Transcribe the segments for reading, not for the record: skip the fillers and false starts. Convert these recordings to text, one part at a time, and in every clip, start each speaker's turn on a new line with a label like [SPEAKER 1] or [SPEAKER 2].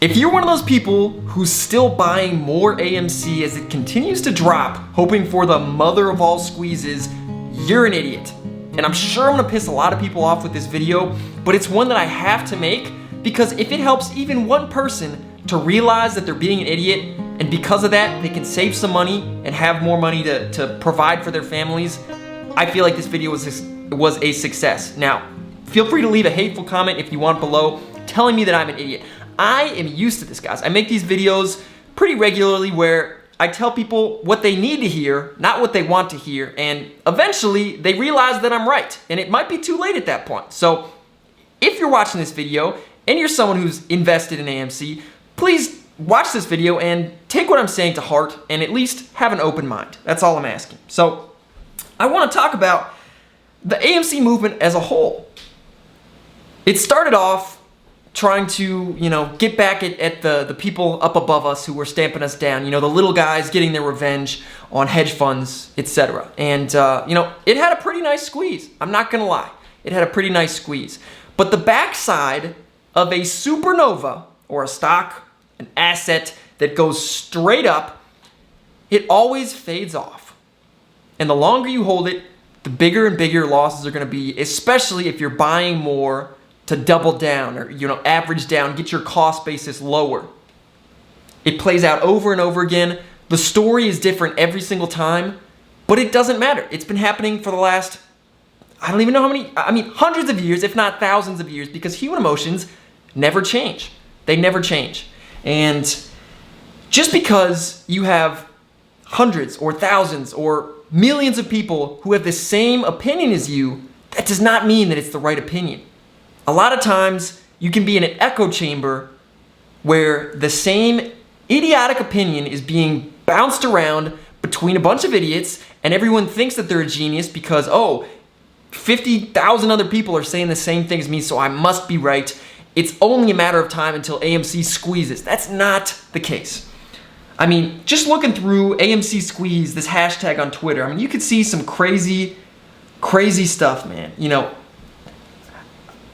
[SPEAKER 1] If you're one of those people who's still buying more AMC as it continues to drop, hoping for the mother of all squeezes, you're an idiot. And I'm sure I'm gonna piss a lot of people off with this video, but it's one that I have to make because if it helps even one person to realize that they're being an idiot, and because of that, they can save some money and have more money to provide for their families, I feel like this video was a success. Now, feel free to leave a hateful comment if you want below telling me that I'm an idiot. I am used to this, guys. I make these videos pretty regularly where I tell people what they need to hear, not what they want to hear, and eventually they realize that I'm right, and it might be too late at that point. So if you're watching this video and you're someone who's invested in AMC, please watch this video and take what I'm saying to heart and at least have an open mind. That's all I'm asking. So I want to talk about the AMC movement as a whole. It started off trying to, get back at the people up above us who were stamping us down, the little guys getting their revenge on hedge funds, etc. And, it had a pretty nice squeeze. I'm not gonna lie. It had a pretty nice squeeze. But the backside of a supernova or a stock, an asset that goes straight up, it always fades off. And the longer you hold it, the bigger and bigger losses are gonna be, especially if you're buying more to double down or average down, get your cost basis lower. It plays out over and over again. The story is different every single time, but it doesn't matter. It's been happening for the last, I don't even know how many, hundreds of years, if not thousands of years, because human emotions never change. They never change. And just because you have hundreds or thousands or millions of people who have the same opinion as you, that does not mean that it's the right opinion. A lot of times you can be in an echo chamber where the same idiotic opinion is being bounced around between a bunch of idiots and everyone thinks that they're a genius because, 50,000 other people are saying the same thing as me, so I must be right. It's only a matter of time until AMC squeezes. That's not the case. Just looking through AMC squeeze, this hashtag on Twitter, you could see some crazy, crazy stuff, man.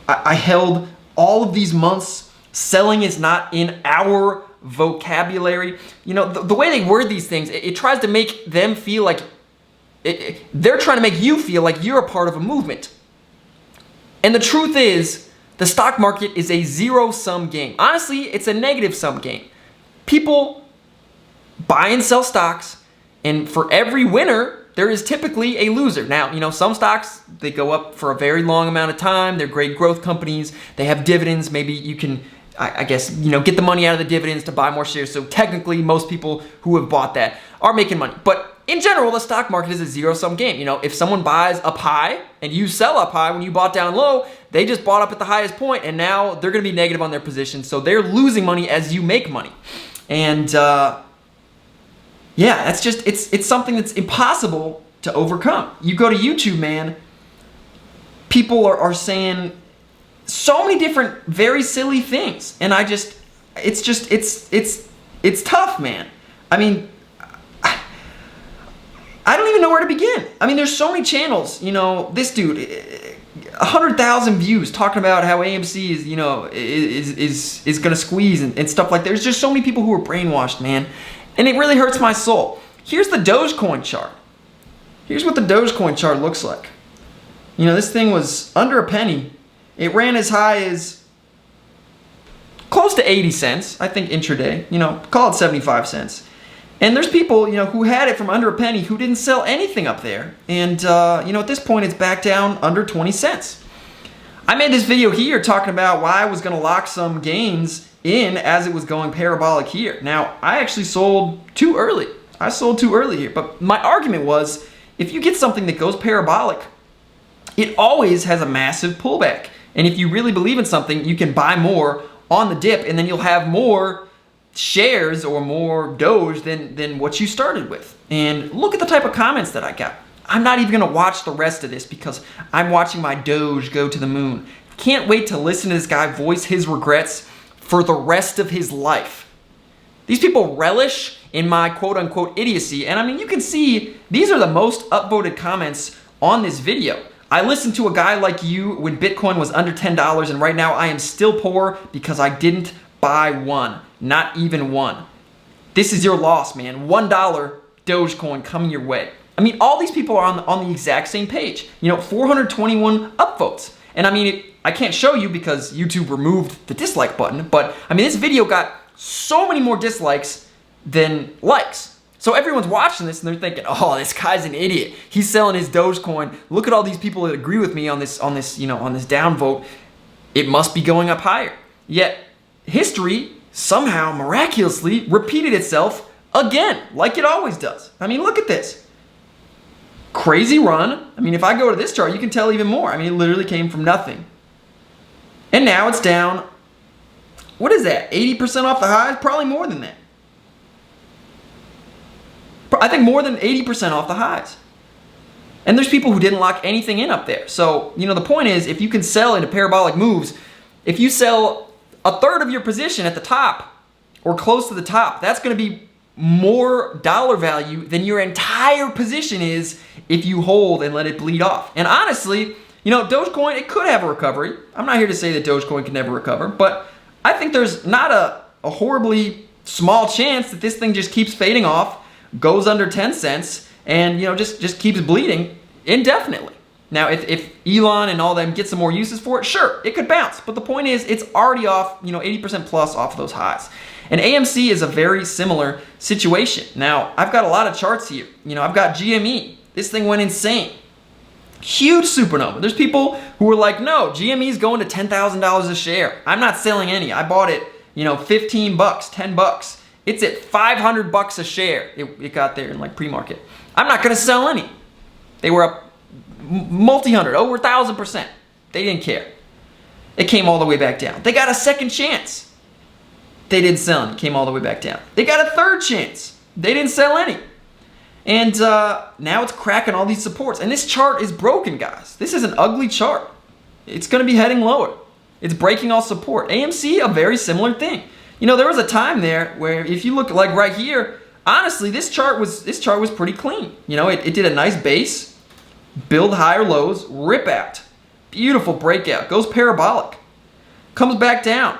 [SPEAKER 1] I held all of these months. Selling is not in our vocabulary. The way they word these things, it tries to make them feel like, they're trying to make you feel like you're a part of a movement. And the truth is, the stock market is a zero-sum game. Honestly, it's a negative-sum game. People buy and sell stocks, and for every winner, there is typically a loser. Now, some stocks, they go up for a very long amount of time. They're great growth companies. They have dividends. Maybe you can, I guess, get the money out of the dividends to buy more shares. So technically, most people who have bought that are making money. But in general, the stock market is a zero-sum game. If someone buys up high and you sell up high when you bought down low, they just bought up at the highest point and now they're going to be negative on their position. So they're losing money as you make money. And, yeah, that's just, it's something that's impossible to overcome. You go to YouTube, man, people are saying so many different very silly things. And it's tough, man. I don't even know where to begin. There's so many channels, this dude, 100,000 views talking about how AMC is gonna squeeze and stuff like that. There's just so many people who are brainwashed, man. And it really hurts my soul. Here's the Dogecoin chart. Here's what the Dogecoin chart looks like. This thing was under a penny. It ran as high as close to 80 cents, I think intraday. Call it 75 cents. And there's people, who had it from under a penny who didn't sell anything up there. And, at this point, it's back down under 20 cents. I made this video here talking about why I was going to lock some gains in as it was going parabolic here. Now, I actually sold too early. I sold too early here. But my argument was, if you get something that goes parabolic, it always has a massive pullback. And if you really believe in something, you can buy more on the dip, and then you'll have more shares or more Doge than what you started with. And look at the type of comments that I got. I'm not even gonna watch the rest of this because I'm watching my Doge go to the moon. Can't wait to listen to this guy voice his regrets for the rest of his life. These people relish in my quote-unquote idiocy, and you can see these are the most upvoted comments on this video. I listened to a guy like you when Bitcoin was under $10, and right now I am still poor because I didn't buy one, not even one. This is your loss, man. $1 Dogecoin coming your way. I mean, all these people are on the exact same page. 421 upvotes. And I mean, I can't show you because YouTube removed the dislike button, but I mean, this video got so many more dislikes than likes. So everyone's watching this and they're thinking, oh, this guy's an idiot. He's selling his Dogecoin. Look at all these people that agree with me on this downvote. It must be going up higher. Yet history somehow miraculously repeated itself again, like it always does. I mean, look at this. Crazy run. I mean, if I go to this chart, you can tell even more. I mean, it literally came from nothing. And now it's down, what is that, 80% off the highs? Probably more than that. I think more than 80% off the highs. And there's people who didn't lock anything in up there. So, the point is, if you can sell into parabolic moves, if you sell a third of your position at the top or close to the top, that's going to be more dollar value than your entire position is if you hold and let it bleed off. And honestly, Dogecoin, it could have a recovery. I'm not here to say that Dogecoin can never recover, but I think there's not a horribly small chance that this thing just keeps fading off, goes under 10 cents, and just keeps bleeding indefinitely. Now, if Elon and all them get some more uses for it, sure, it could bounce. But the point is, it's already off, 80% plus off of those highs. And AMC is a very similar situation. Now, I've got a lot of charts here. I've got GME. This thing went insane. Huge supernova. There's people who were like, no, GME is going to $10,000 a share. I'm not selling any. I bought it, $15, $10. It's at $500 a share. It got there in like pre-market. I'm not going to sell any. They were up multi-hundred, over 1,000%. They didn't care. It came all the way back down. They got a second chance. They didn't sell any. It came all the way back down. They got a third chance. They didn't sell any. And now it's cracking all these supports. And this chart is broken, guys. This is an ugly chart. It's going to be heading lower. It's breaking all support. AMC, a very similar thing. There was a time there where if you look like right here, honestly, this chart was pretty clean. It did a nice base, build higher lows, rip out. Beautiful breakout. Goes parabolic. Comes back down.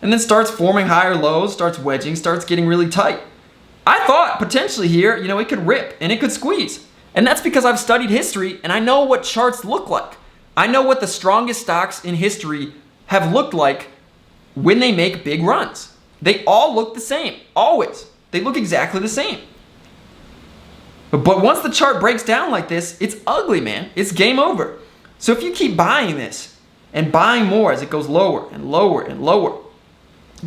[SPEAKER 1] And then starts forming higher lows, starts wedging, starts getting really tight. I thought potentially here, it could rip and it could squeeze. And that's because I've studied history and I know what charts look like. I know what the strongest stocks in history have looked like when they make big runs. They all look the same, always. They look exactly the same. But once the chart breaks down like this, it's ugly, man. It's game over. So if you keep buying this and buying more as it goes lower and lower and lower,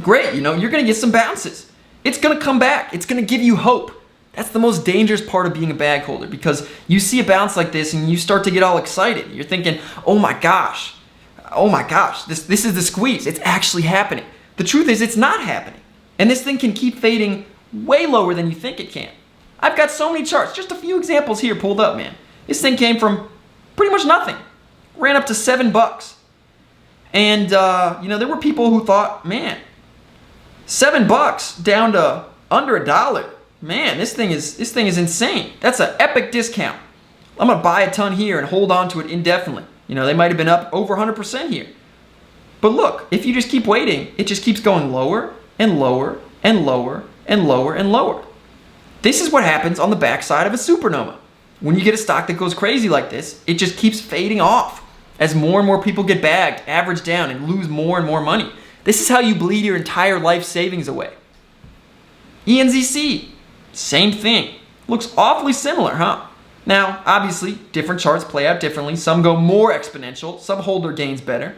[SPEAKER 1] great, you're going to get some bounces. It's going to come back. It's going to give you hope. That's the most dangerous part of being a bag holder, because you see a bounce like this and you start to get all excited. You're thinking, oh my gosh, this is the squeeze. It's actually happening. The truth is it's not happening. And this thing can keep fading way lower than you think it can. I've got so many charts, just a few examples here pulled up, man. This thing came from pretty much nothing. Ran up to $7. And, there were people who thought, man, $7 down to under $1. Man, this thing is insane. That's an epic discount. I'm gonna buy a ton here and hold on to it indefinitely. They might have been up over 100% here. But look, if you just keep waiting, it just keeps going lower and lower and lower and lower and lower. This is what happens on the backside of a supernova. When you get a stock that goes crazy like this, it just keeps fading off as more and more people get bagged, average down, and lose more and more money. This is how you bleed your entire life savings away. ENZC, same thing. Looks awfully similar, huh? Now, obviously, different charts play out differently. Some go more exponential. Some hold their gains better.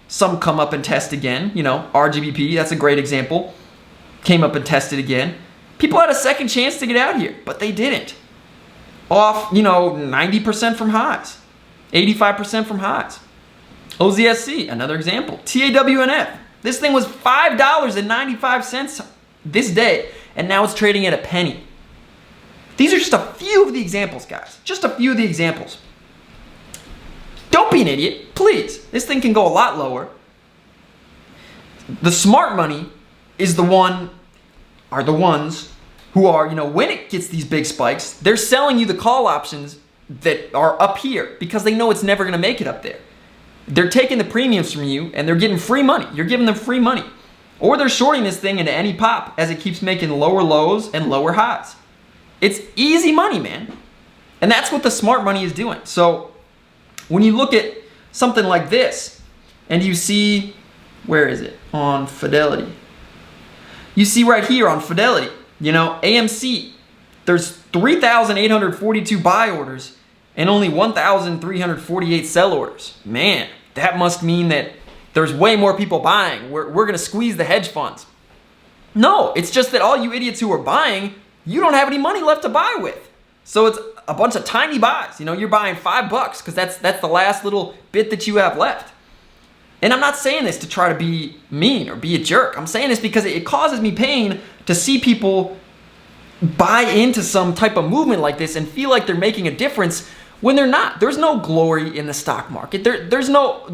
[SPEAKER 1] Some come up and test again. RGBP, that's a great example. Came up and tested again. People had a second chance to get out here, but they didn't. Off, 90% from highs. 85% from highs. OZSC, another example. TAWNF. This thing was $5.95 this day, and now it's trading at a penny. These are just a few of the examples, guys. Just a few of the examples. Don't be an idiot, please. This thing can go a lot lower. The smart money is the ones who are, when it gets these big spikes, they're selling you the call options that are up here because they know it's never going to make it up there. They're taking the premiums from you and they're getting free money. You're giving them free money. or they're shorting this thing into any pop as it keeps making lower lows and lower highs. It's easy money, man. And that's what the smart money is doing. So when you look at something like this and you see, where is it? On Fidelity. You see right here on Fidelity, you know, AMC, there's 3,842 buy orders and only 1,348 sell orders. Man, that must mean that there's way more people buying. We're gonna squeeze the hedge funds. No, it's just that all you idiots who are buying, you don't have any money left to buy with. So it's a bunch of tiny buys. You know, you're buying $5 because that's the last little bit that you have left. And I'm not saying this to try to be mean or be a jerk. I'm saying this because it causes me pain to see people buy into some type of movement like this and feel like they're making a difference when they're not. There's no glory in the stock market. There's no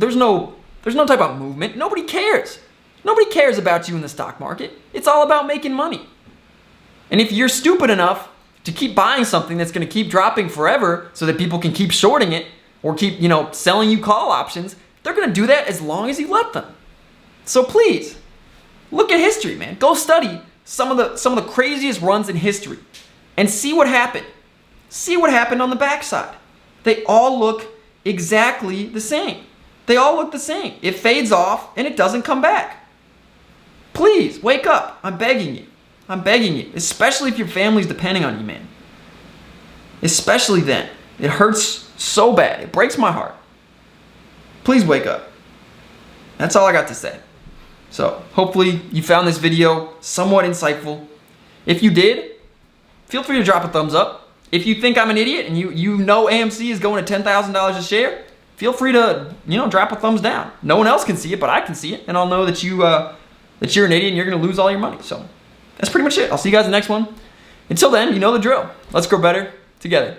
[SPEAKER 1] type of movement. Nobody cares. Nobody cares about you in the stock market. It's all about making money. And if you're stupid enough to keep buying something that's going to keep dropping forever so that people can keep shorting it or keep, you know, selling you call options, they're going to do that as long as you let them. So please, look at history, man. Go study some of the craziest runs in history and see what happened. See what happened on the backside. They all look exactly the same. They all look the same. It fades off and it doesn't come back. Please, wake up. I'm begging you. I'm begging you. Especially if your family's depending on you, man. Especially then. It hurts so bad. It breaks my heart. Please wake up. That's all I got to say. So, hopefully you found this video somewhat insightful. If you did, feel free to drop a thumbs up. If you think I'm an idiot and you know AMC is going to $10,000 a share, feel free to, you know, drop a thumbs down. No one else can see it, but I can see it, and I'll know that you're an idiot and you're going to lose all your money. So, that's pretty much it. I'll see you guys in the next one. Until then, you know the drill. Let's grow better together.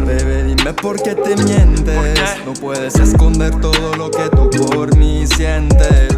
[SPEAKER 1] Bebé, dime por qué te mientes. No puedes esconder todo lo que tú por mí sientes.